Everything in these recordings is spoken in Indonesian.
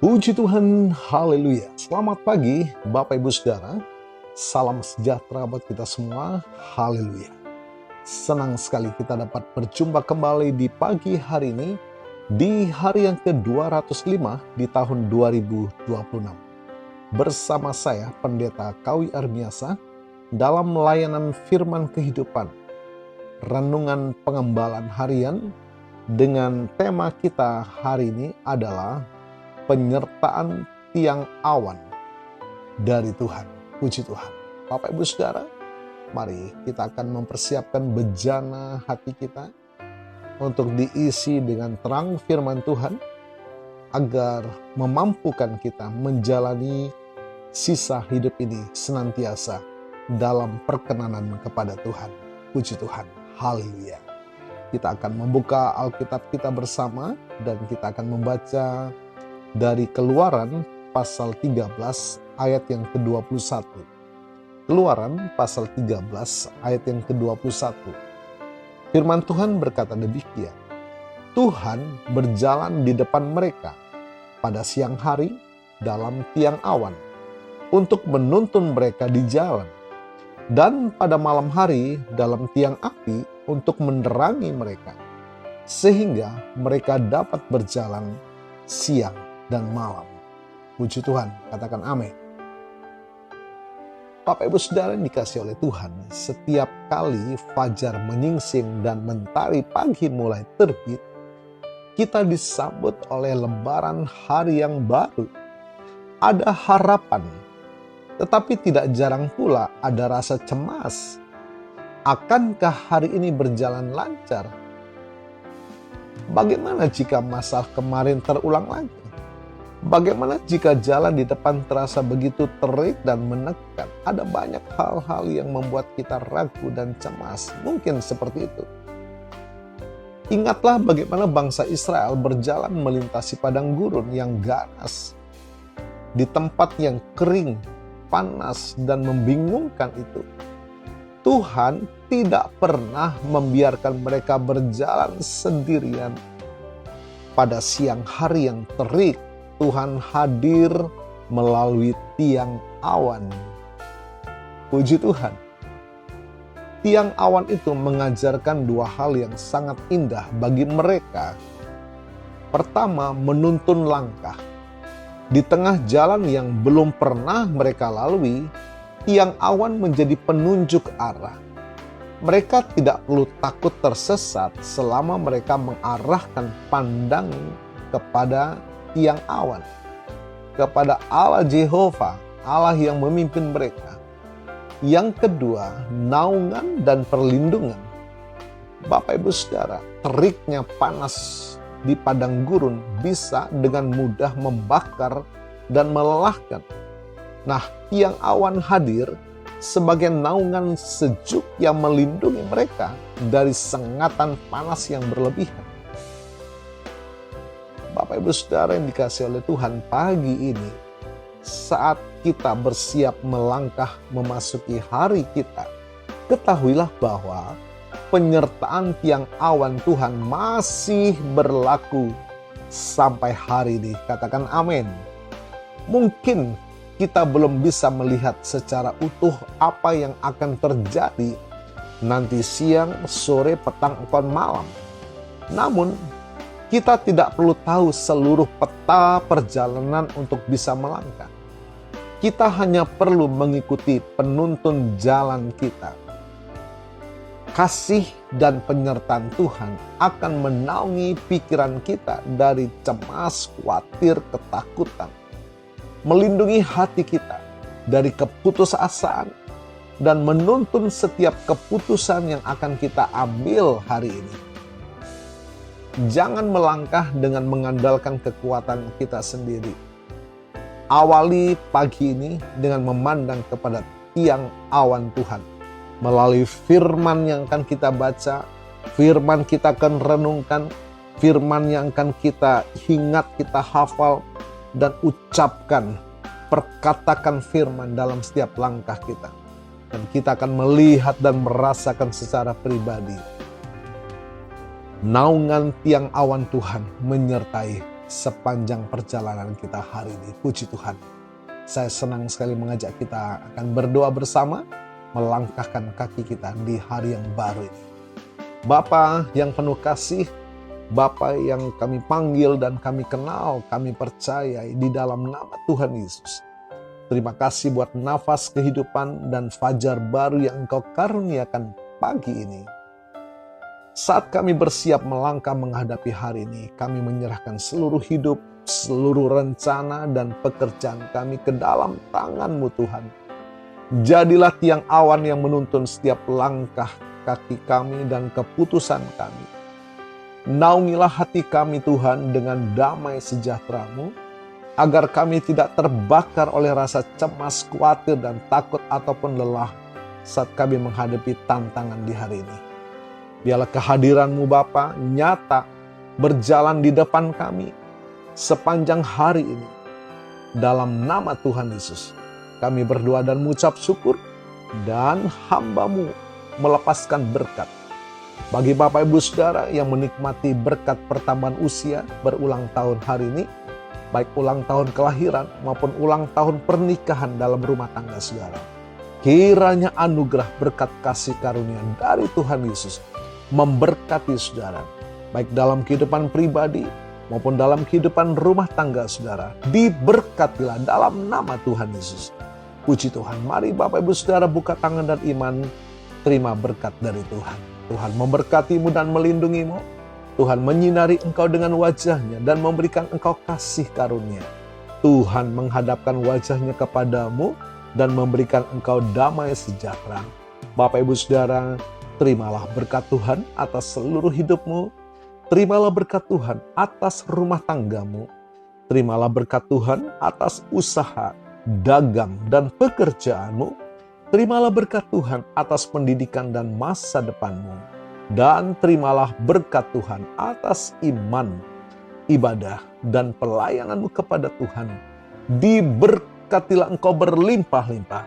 Puji Tuhan, haleluya. Selamat pagi Bapak Ibu Saudara. Salam sejahtera buat kita semua, haleluya. Senang sekali kita dapat berjumpa kembali di pagi hari ini, di hari yang ke-205 di tahun 2026. Bersama saya, Pendeta Kawi Armiasa, dalam layanan firman kehidupan, renungan pengembalaan harian, dengan tema kita hari ini adalah penyertaan tiang awan dari Tuhan. Puji Tuhan. Bapak Ibu Saudara, mari kita akan mempersiapkan bejana hati kita untuk diisi dengan terang firman Tuhan, agar memampukan kita menjalani sisa hidup ini senantiasa dalam perkenanan kepada Tuhan. Puji Tuhan. Haleluya. Kita akan membuka Alkitab kita bersama dan kita akan membaca dari Keluaran pasal 13 ayat yang ke-21. Keluaran pasal 13 ayat yang ke-21. Firman Tuhan berkata demikian. Tuhan berjalan di depan mereka pada siang hari dalam tiang awan untuk menuntun mereka di jalan, dan pada malam hari dalam tiang api untuk menerangi mereka, sehingga mereka dapat berjalan siang dan malam. Puji Tuhan, katakan amin. Bapak Ibu Saudara yang dikasih oleh Tuhan, setiap kali fajar menyingsing dan mentari pagi mulai terbit, kita disambut oleh lembaran hari yang baru. Ada harapan, tetapi tidak jarang pula ada rasa cemas. Akankah hari ini berjalan lancar? Bagaimana jika masalah kemarin terulang lagi? Bagaimana jika jalan di depan terasa begitu terik dan menekan? Ada banyak hal-hal yang membuat kita ragu dan cemas. Mungkin seperti itu. Ingatlah bagaimana bangsa Israel berjalan melintasi padang gurun yang ganas. Di tempat yang kering, panas, dan membingungkan itu, Tuhan tidak pernah membiarkan mereka berjalan sendirian. Pada siang hari yang terik, Tuhan hadir melalui tiang awan. Puji Tuhan. Tiang awan itu mengajarkan dua hal yang sangat indah bagi mereka. Pertama, menuntun langkah. Di tengah jalan yang belum pernah mereka lalui, tiang awan menjadi penunjuk arah. Mereka tidak perlu takut tersesat selama mereka mengarahkan pandang kepada tiang awan, kepada Allah Jehovah, Allah yang memimpin mereka. Yang kedua, naungan dan perlindungan. Bapak Ibu Saudara, teriknya panas di padang gurun bisa dengan mudah membakar dan melelahkan. Nah, tiang awan hadir sebagai naungan sejuk yang melindungi mereka dari sengatan panas yang berlebihan. Bapak Ibu Saudara yang dikasih oleh Tuhan, pagi ini saat kita bersiap melangkah memasuki hari kita, ketahuilah bahwa penyertaan tiang awan Tuhan masih berlaku sampai hari ini. Katakan amin. Mungkin kita belum bisa melihat secara utuh apa yang akan terjadi nanti siang, sore, petang, atau malam. Namun, kita tidak perlu tahu seluruh peta perjalanan untuk bisa melangkah. Kita hanya perlu mengikuti penuntun jalan kita. Kasih dan penyertaan Tuhan akan menaungi pikiran kita dari cemas, khawatir, ketakutan. Melindungi hati kita dari keputusasaan dan menuntun setiap keputusan yang akan kita ambil hari ini. Jangan melangkah dengan mengandalkan kekuatan kita sendiri. Awali pagi ini dengan memandang kepada tiang awan Tuhan. Melalui firman yang akan kita baca, firman kita akan renungkan, firman yang akan kita ingat, kita hafal, dan ucapkan, perkatakan firman dalam setiap langkah kita. Dan kita akan melihat dan merasakan secara pribadi naungan tiang awan Tuhan menyertai sepanjang perjalanan kita hari ini. Puji Tuhan. Saya senang sekali mengajak kita akan berdoa bersama, melangkahkan kaki kita di hari yang baru ini. Bapa yang penuh kasih, Bapa yang kami panggil dan kami kenal, kami percaya di dalam nama Tuhan Yesus. Terima kasih buat nafas kehidupan dan fajar baru yang Engkau karuniakan pagi ini. Saat kami bersiap melangkah menghadapi hari ini, kami menyerahkan seluruh hidup, seluruh rencana dan pekerjaan kami ke dalam tangan-Mu Tuhan. Jadilah tiang awan yang menuntun setiap langkah kaki kami dan keputusan kami. Naungilah hati kami Tuhan dengan damai sejahtera-Mu, agar kami tidak terbakar oleh rasa cemas, khawatir, dan takut ataupun lelah saat kami menghadapi tantangan di hari ini. Biarlah kehadiran-Mu Bapa nyata berjalan di depan kami sepanjang hari ini. Dalam nama Tuhan Yesus, kami berdoa dan mengucap syukur, dan hamba-Mu melepaskan berkat. Bagi Bapak Ibu Saudara yang menikmati berkat pertambahan usia berulang tahun hari ini, baik ulang tahun kelahiran maupun ulang tahun pernikahan dalam rumah tangga saudara. Kiranya anugerah berkat kasih karunia dari Tuhan Yesus memberkati saudara, baik dalam kehidupan pribadi maupun dalam kehidupan rumah tangga saudara. Diberkatilah dalam nama Tuhan Yesus. Puji Tuhan. Mari Bapak Ibu Saudara buka tangan dan iman, terima berkat dari Tuhan. Tuhan memberkatimu dan melindungimu. Tuhan menyinari engkau dengan wajahnya dan memberikan engkau kasih karunia. Tuhan menghadapkan wajahnya kepadamu dan memberikan engkau damai sejahtera. Bapak Ibu Saudara, terimalah berkat Tuhan atas seluruh hidupmu. Terimalah berkat Tuhan atas rumah tanggamu. Terimalah berkat Tuhan atas usaha, dagang, dan pekerjaanmu. Terimalah berkat Tuhan atas pendidikan dan masa depanmu. Dan terimalah berkat Tuhan atas iman, ibadah, dan pelayananmu kepada Tuhan. Diberkatilah engkau berlimpah-limpah,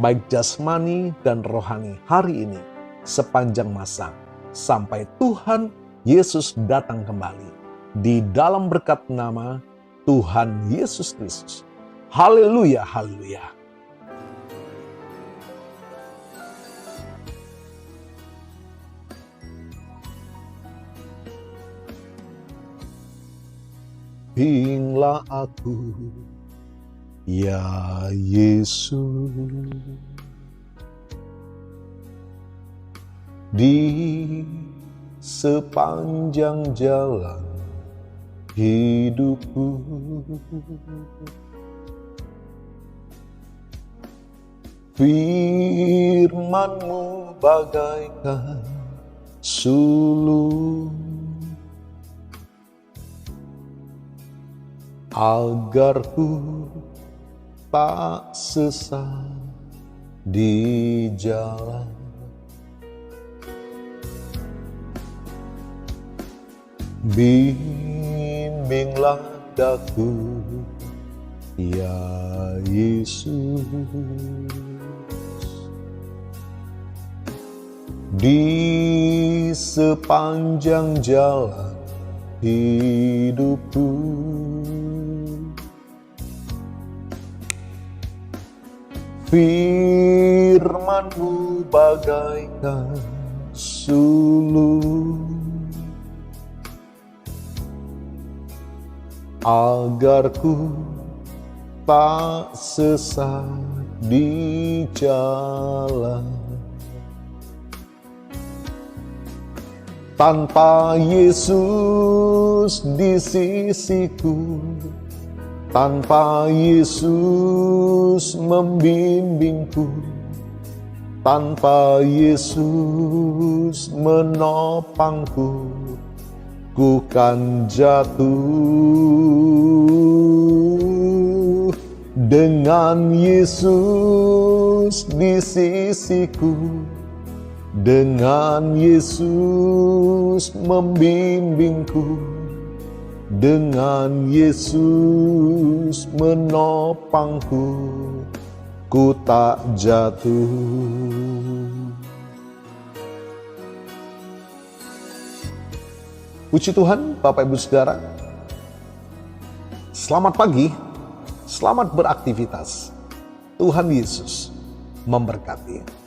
baik jasmani dan rohani hari ini, sepanjang masa, sampai Tuhan Yesus datang kembali. Di dalam berkat nama Tuhan Yesus Kristus. Haleluya, haleluya. Bimbinglah aku, ya Yesus, di sepanjang jalan hidupku. Firman-Mu bagaikan sulur, agar ku tak sesat di jalan. Bimbinglah daku, ya Yesus, di sepanjang jalan hidupku. Firman-Mu bagaikan sulur, agar ku tak sesat di jalan. Tanpa Yesus di sisiku, tanpa Yesus membimbingku, tanpa Yesus menopangku, ku kan jatuh. Dengan Yesus di sisiku, dengan Yesus membimbingku, dengan Yesus menopangku, ku tak jatuh. Puji Tuhan, Bapak Ibu Saudara, Selamat pagi, selamat beraktivitas. Tuhan Yesus memberkati.